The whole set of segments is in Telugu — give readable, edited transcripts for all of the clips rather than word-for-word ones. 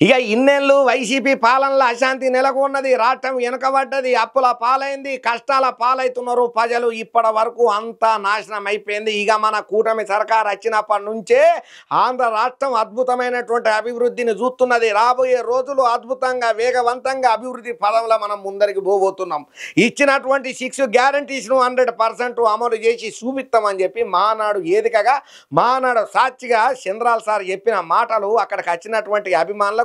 ఇక ఇన్నేళ్ళు వైసీపీ పాలనలో అశాంతి నెలకొన్నది, రాష్ట్రం వెనుకబడ్డది, అప్పుల పాలైంది, కష్టాల పాలవుతున్నారు ప్రజలు. ఇప్పటి వరకు అంతా నాశనం అయిపోయింది. ఇక మన కూటమి సర్కార్ వచ్చినప్పటి నుంచే ఆంధ్ర రాష్ట్రం అద్భుతమైనటువంటి అభివృద్ధిని చూస్తున్నది. రాబోయే రోజులు అద్భుతంగా వేగవంతంగా అభివృద్ధి పదంలో మనం ముందరికి పోబోతున్నాం. ఇచ్చినటువంటి 6 గ్యారంటీస్ను 100% అమలు చేసి చూపిస్తామని చెప్పి మానాడు వేదికగా మానాడు సాక్షిగా చంద్రాల సార్ చెప్పిన మాటలు అక్కడికి వచ్చినటువంటి అభిమానులకు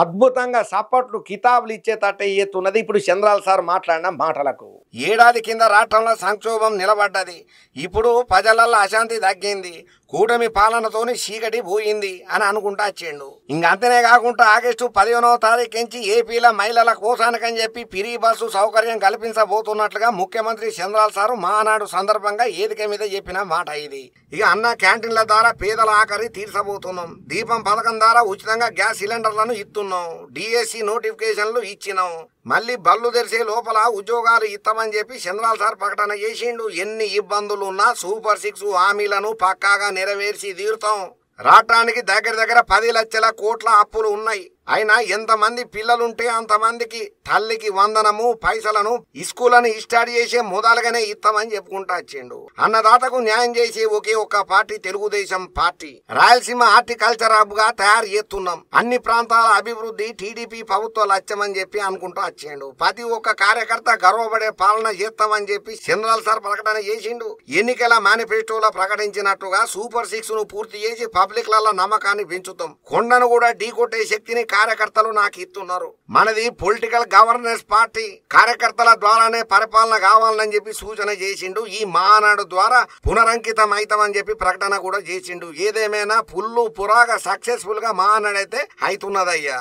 అద్భుతంగా సపోర్ట్లు కితాబులు ఇచ్చేటట్టే ఎత్తున్నది. ఇప్పుడు చంద్రాల సార్ మాట్లాడిన మాటలకు ఏడాది కింద రాష్ట్రంలో సంక్షోభం నిలబడ్డది, ఇప్పుడు ప్రజలలో అశాంతి తగ్గింది, కూటమి పాలనతోని చీకటి పోయింది అని అనుకుంటా వచ్చిండు. ఇంక అంతనే కాకుండా ఆగస్టు 15వ తారీఖు నుంచి ఏపీలో మహిళల కోసానికని చెప్పి ఫ్రీ బస్సు సౌకర్యం కల్పించబోతున్నట్లుగా ముఖ్యమంత్రి చంద్రాల సారు మానాడు సందర్భంగా వేదిక మీద చెప్పిన మాట ఇది. ఇక అన్న క్యాంటీన్ల ద్వారా పేదల ఆఖరి తీర్చబోతున్నాం, దీపం పథకం ద్వారా ఉచితంగా గ్యాస్ సిలిండర్లను ఇస్తున్నాం, డిఎస్సి నోటిఫికేషన్లు ఇచ్చినాం, మళ్ళీ బళ్ళు తెరిసే లోపల ఉద్యోగాలు ఇస్తామని చెప్పి చంద్రాల సార్ ప్రకటన చేసిండు. ఎన్ని ఇబ్బందులు ఉన్నా సూపర్ 6 హామీలను పక్కాగా నెరవేర్చి తీరుతాం. రాష్ట్రానికి దగ్గర 10 లక్షల కోట్ల అప్పులు ఉన్నాయి. అయినా ఎంతమంది పిల్లలుంటే అంతమందికి తల్లికి వందనము పైసలను స్కూళ్ళను స్టార్ట్ చేసే మొదలుగానే ఇస్తామని చెప్పుకుంటా వచ్చిండు. అన్నదాతకు న్యాయం చేసే ఒకే ఒక్క party Telugu Desam party. Rayalaseema horticulture hub గా తయారు చేస్తున్నాం, అన్ని ప్రాంతాల అభివృద్ధి టీడీపీ ప్రభుత్వ లక్ష్యమని చెప్పి అనుకుంటూ వచ్చిండు. ప్రతి ఒక్క కార్యకర్త గర్వపడే పాలన చేస్తామని చెప్పి చంద్రాల సార్ ప్రకటన చేసిండు. ఎన్నికల మేనిఫెస్టోలో ప్రకటించినట్టుగా సూపర్ 6 ను పూర్తి చేసి పబ్లిక్ ల నమ్మకాన్ని పెంచుతాం, కొండను కూడా ఢీకొట్టే శక్తిని కార్యకర్తలు నాకు ఇస్తున్నారు. మనది పొలిటికల్ గవర్నెన్స్ పార్టీ, కార్యకర్తల ద్వారానే పరిపాలన కావాలని చెప్పి సూచన చేసిండు. ఈ మానాడు ద్వారా పునరంకితం అవుతామని చెప్పి ప్రకటన కూడా చేసిండు. ఏదేమైనా పుల్లు పురాగా సక్సెస్ఫుల్ గా మానాడైతే అవుతున్నదయ్యా.